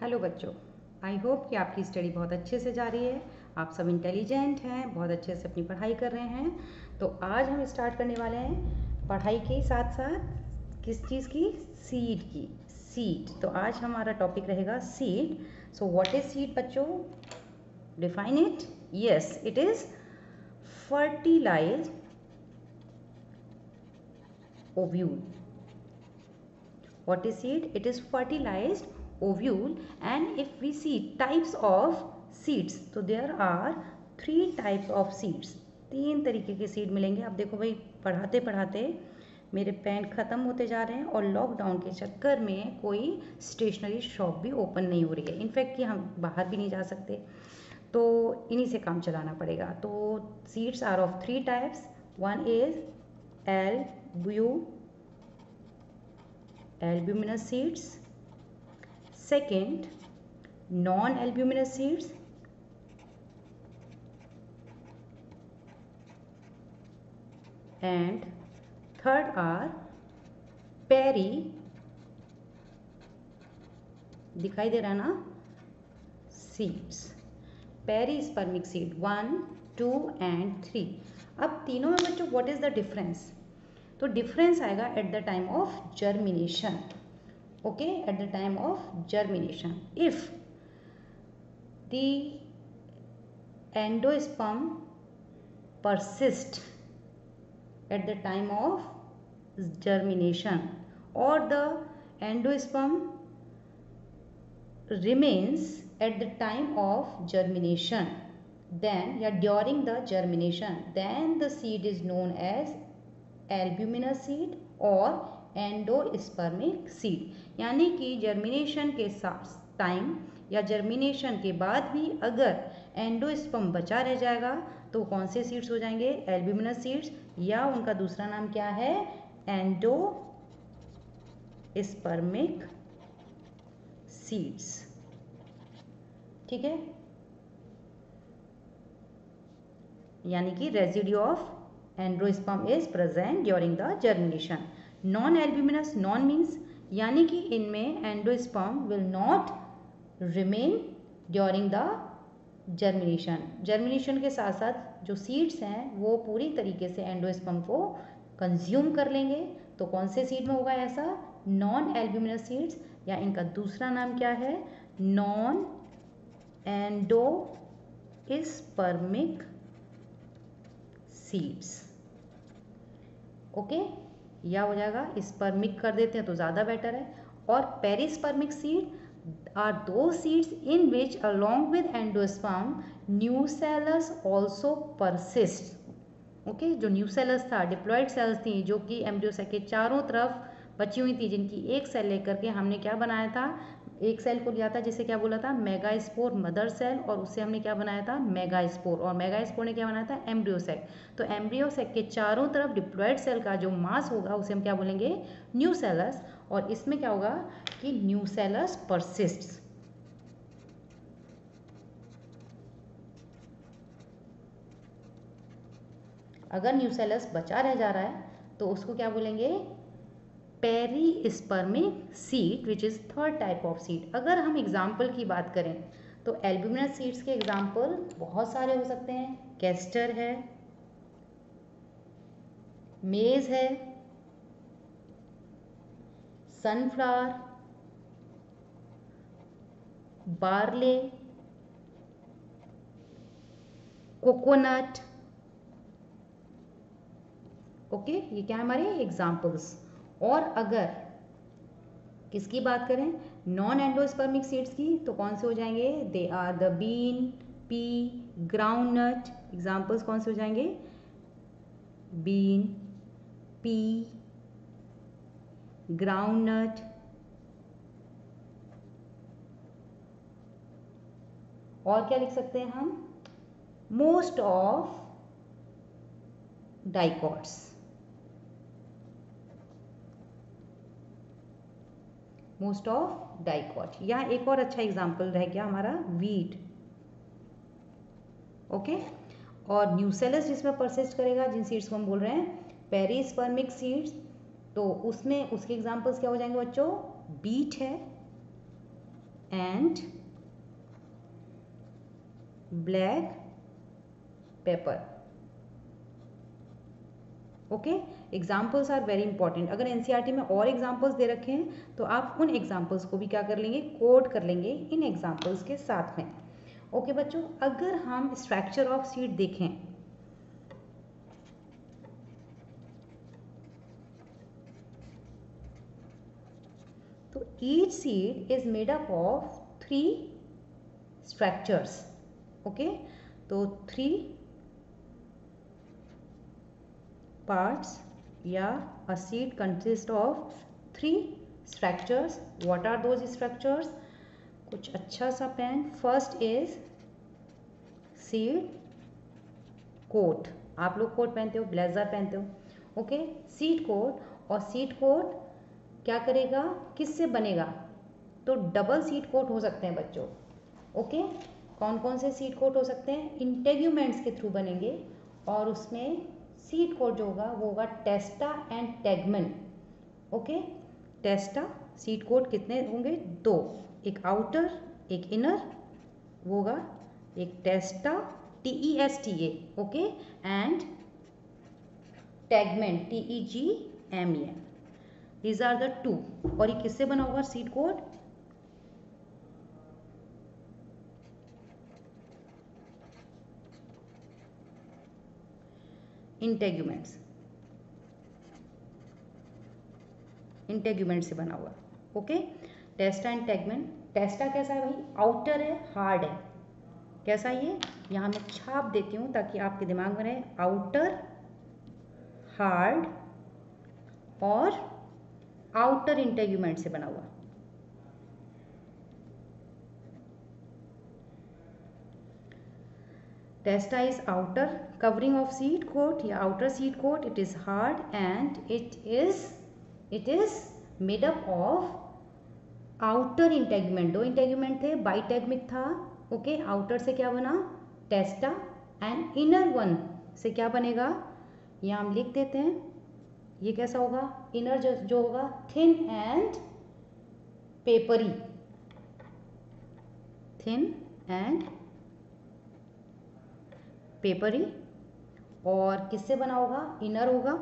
Hello बच्चों, I hope कि आपकी स्टडी बहुत अच्छे से जा रही है। आप सब इंटेलिजेंट हैं, बहुत अच्छे से अपनी पढ़ाई कर रहे हैं। तो आज हम स्टार्ट करने वाले हैं पढ़ाई के साथ साथ किस चीज़ की, सीड की। सीड, तो आज हमारा टॉपिक रहेगा seed. So what is seed बच्चों? Define it. Yes, it is fertilized ovule. What is seed? It is fertilized ovule. And if we see types of seeds, तो there are 3 types of seeds. 3 तरीके के seed मिलेंगे। अब देखो भाई, पढ़ाते पढ़ाते मेरे पेन ख़त्म होते जा रहे हैं और लॉकडाउन के चक्कर में कोई स्टेशनरी शॉप भी ओपन नहीं हो रही है। इनफैक्ट कि हम बाहर भी नहीं जा सकते, तो इन्हीं से काम चलाना पड़ेगा। तो seeds are of 3 types. One is albuminous seeds. Second, non-albuminous seeds. And third are peri, दिखाई दे रहा ना, सीड्स। पेरीस्पर्मिक seed 1, 2 and 3। अब तीनों में बच्चों व्हाट इज द डिफरेंस? तो डिफरेंस आएगा at the time of germination. Okay, at the time of germination, if the endosperm persist at the time of germination or the endosperm remains at the time of germination, then during the germination, then the seed is known as albuminous seed or endospermic seed. यानी कि germination के time या germination के बाद भी अगर endosperm बचा रह जाएगा तो कौन से सीड्स हो जाएंगे? एल्ब्यूमिनस सीड्स, या उनका दूसरा नाम क्या है? Endospermic seeds. ठीक है, यानी कि residue of endosperm is present during the germination. Non albuminous, non means यानी कि इनमें endosperm will not remain during the germination. Germination के साथ साथ जो सीड्स हैं वो पूरी तरीके से एंडोस्पर्म को कंज्यूम कर लेंगे। तो कौन से सीड में होगा ऐसा? नॉन एल्ब्यूमिनस सीड्स, या इनका दूसरा नाम क्या है? Non endospermic seeds. ओके, या हो जाएगा, स्पर्मिक कर देते हैं तो ज़्यादा बेटर है। और पेरिस्पर्मिक सीड आर दो seeds in which along with endosperm nucellus also persist. Okay, जो न्यूसेलस था, डिप्लॉयड सेल्स थी जो कि एम्ब्रियो सेल के चारों तरफ बची हुई थी, जिनकी एक सेल लेकर के हमने क्या बनाया था? एक सेल को लिया था जिसे क्या बोला था? मेगास्पोर, मदर सेल, और उससे हमने क्या बनाया था? मेगास्पोर, और मेगास्पोर ने क्या बनाया था? Embryo cell. तो एम्ब्रियो सेल के चारों तरफ डिप्लॉयड सेल का जो मास होगा उसे हम क्या बोलेंगे? न्यूसेलस। और इसमें क्या होगा कि न्यूसेलस परसिस्ट्स। अगर न्यूसेलस बचा रह जा रहा है तो उसको क्या बोलेंगे? Perispermic seed, which is third type of seed. अगर हम एग्जाम्पल की बात करें तो एल्ब्यूमिनस सीड्स के एग्जाम्पल बहुत सारे हो सकते हैं। कैस्टर है, मेज है, सनफ्लावर, बार्ले, कोकोनट। ओके, ये क्या हमारे एग्जाम्पल्स। और अगर किसकी बात करें नॉन एंडोस्पर्मिक सीड्स की, तो कौन से हो जाएंगे? They are the bean, pea, groundnut. Examples कौन से हो जाएंगे? Bean, pea, groundnut. और क्या लिख सकते हैं हम? Most of dicots. Most of dicot. यहाँ एक और अच्छा एग्जाम्पल रह गया हमारा वीट। ओके, और न्यूसेलस जिसमें परसिस्ट करेगा, जिन सीड्स को हम बोल रहे हैं पेरिस्पर्मिक सीड्स, तो उसमें उसके एग्जाम्पल्स क्या हो जाएंगे बच्चों? बीट है, and black pepper. Okay, examples are very important. अगर एनसीईआरटी में और एग्जाम्पल्स दे रखे हैं तो आप उन एग्जाम्पल्स को भी क्या कर लेंगे, कोड कर लेंगे इन एग्जाम्पल्स के साथ में. ओके बच्चों, अगर हम स्ट्रक्चर ऑफ सीड देखें तो each seed is made up of 3 structures. Okay, तो 3 parts, yeah, a seed consists of 3 structures. What are those structures? कुछ अच्छा सा pen. First is seed coat. आप लोग कोट पहनते हो, ब्लेजर पहनते हो. Okay, seed coat. और सीड कोट क्या करेगा, किससे बनेगा, तो डबल सीड कोट हो सकते हैं बच्चों. ओके, कौन कौन से सीड कोट हो सकते हैं, इंटेग्यूमेंट्स के थ्रू बनेंगे. और उसमें सीड कोट जो होगा वो होगा testa and tegmen. Okay, testa seed coat कितने होंगे, 2, एक आउटर एक इनर, वो होगा एक testa TESTA. Okay, and tegmen TEGMEN. These are the 2. और ये किससे बना होगा सीड कोट, इंटेग्यूमेंट्स. इंटेग्यूमेंट से बना हुआ. Okay, testa and tegmen. Testa कैसा है भाई, आउटर है, हार्ड है. कैसा ये, यहाँ मैं छाप देती हूँ ताकि आपके दिमाग में रहे. आउटर हार्ड और आउटर इंटेग्यूमेंट से बना हुआ. Testa is outer covering of seed coat या outer seed coat. It is hard and it is made up of outer integument. 2 integument थे, बाइटेगमिक था. ओके, आउटर से क्या बना, टेस्टा, एंड इनर वन से क्या बनेगा, यहाँ हम लिख देते हैं. ये कैसा होगा, इनर जो होगा thin and peppery. Thin and peppery. और किससे बना होगा, इनर होगा,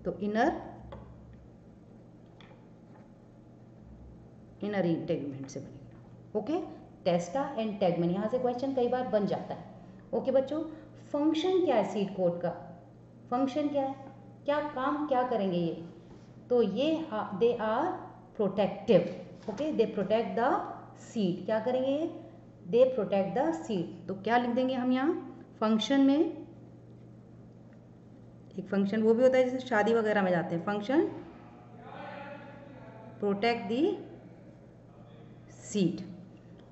तो इनर इंटेगमेंट से बनेगा. Okay, testa and tegmen. यहाँ से क्वेश्चन कई बार बन जाता है. ओके बच्चों, फंक्शन क्या है सीड कोट का, फंक्शन क्या है, क्या काम क्या करेंगे ये, तो ये they are protective. Okay, they protect the seed. क्या करेंगे ये, दे प्रोटेक्ट द सीड. तो क्या लिख देंगे हम यहाँ फंक्शन में, एक फंक्शन वो भी होता है जैसे शादी वगैरह में जाते हैं, function protect the seed.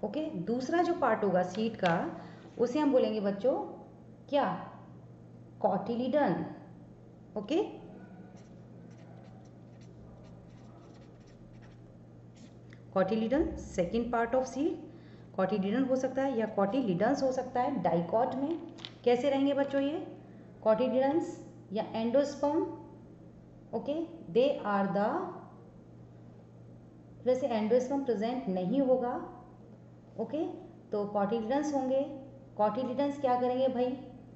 Okay, दूसरा जो पार्ट होगा सीड का उसे हम बोलेंगे बच्चों क्या, cotyledon. Okay, cotyledon second part of seed. Cotyledon हो सकता है या कॉटिलीडन्स हो सकता है डाइकॉट में. कैसे रहेंगे बच्चों ये कॉटिलीडन्स या endosperm. Okay, they are the, वैसे एंडोस्पर्म प्रेजेंट नहीं होगा. ओके, तो कॉटिलीडन्स होंगे. कॉटिलीडन्स क्या करेंगे भाई,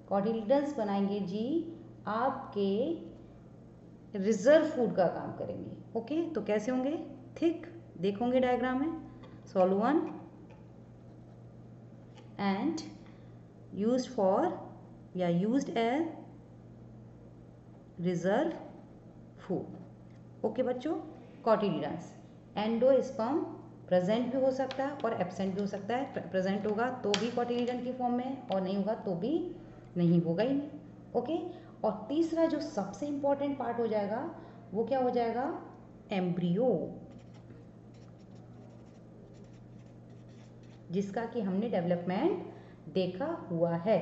कॉटिलीडन्स बनाएंगे जी आपके रिजर्व फूड का काम करेंगे. ओके, तो कैसे होंगे, थिक, देखोगे डायग्राम में, सोलून एंड यूज्ड फॉर या used as reserve food. Okay बच्चों, कॉटिलीडन्स. एंडोस्पर्म प्रेजेंट भी हो सकता है और एब्सेंट भी हो सकता है. प्रेजेंट होगा तो भी कॉटिलीडन की फॉर्म में और नहीं होगा तो भी नहीं होगा ही नहीं. ओके, और तीसरा जो सबसे इंपॉर्टेंट पार्ट हो जाएगा वो क्या हो जाएगा, एम्ब्रियो, जिसका कि हमने डेवलपमेंट देखा हुआ है.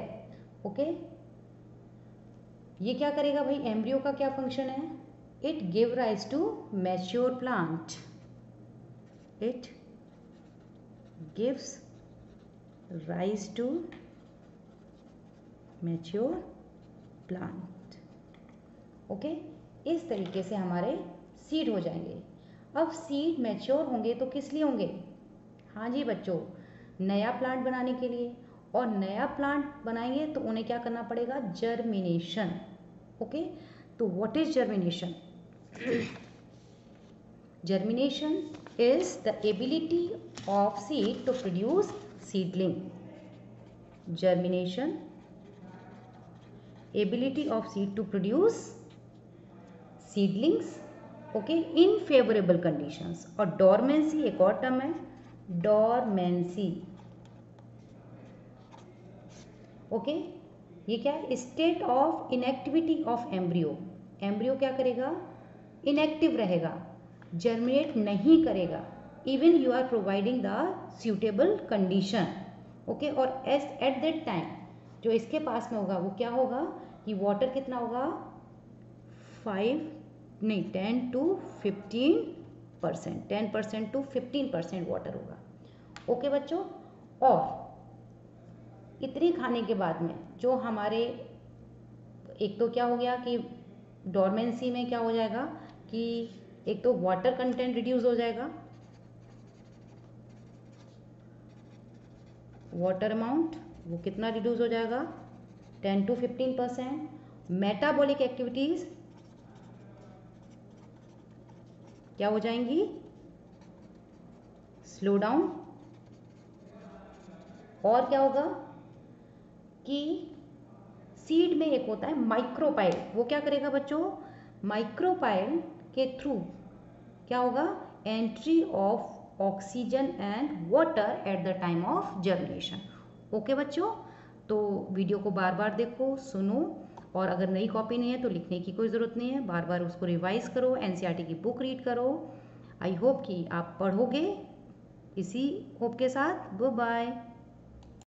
ओके, ये क्या करेगा भाई, एम्ब्रियो का क्या फंक्शन है, it give rise to mature plant. It gives rise to mature plant. Okay, इस तरीके से हमारे सीड हो जाएंगे. अब सीड मैच्योर होंगे तो किस लिए होंगे? हाँ जी बच्चों, नया प्लांट बनाने के लिए। और नया प्लांट बनाएंगे तो उन्हें क्या करना पड़ेगा? जर्मिनेशन। ओके, तो what is germination? Germination is the ability of seed to produce seedling. Germination, ability of seed to produce seedlings, okay, in favorable conditions. और dormancy एक और टर्म है, dormancy, okay, ये क्या है? State of inactivity of embryo. Embryo क्या करेगा? Inactive रहेगा, जर्मिनेट नहीं करेगा, even you are providing the suitable condition. Okay, और एट दैट टाइम जो इसके पास में होगा वो क्या होगा कि वाटर कितना होगा? 10 to 15%, 10% to 15% वाटर होगा। ओके बच्चों, और इतनी खाने के बाद में जो हमारे एक तो क्या हो गया कि डोरमेंसी में क्या हो जाएगा कि एक तो वाटर कंटेंट रिड्यूस हो जाएगा, वाटर अमाउंट वो कितना रिड्यूस हो जाएगा? 10 to 15%। मेटाबॉलिक एक्टिविटीज क्या हो जाएंगी? Slow down. और क्या होगा कि सीड में एक होता है माइक्रोपाइल, वो क्या करेगा बच्चों? माइक्रोपाइल के थ्रू क्या होगा? Entry of oxygen and water at the time of germination. Okay बच्चों, तो वीडियो को बार बार देखो, सुनो, और अगर नई कॉपी नहीं है तो लिखने की कोई ज़रूरत नहीं है, बार बार उसको रिवाइज करो, एनसीईआरटी की बुक रीड करो। आई होप कि आप पढ़ोगे। इसी होप के साथ, बाय बाय।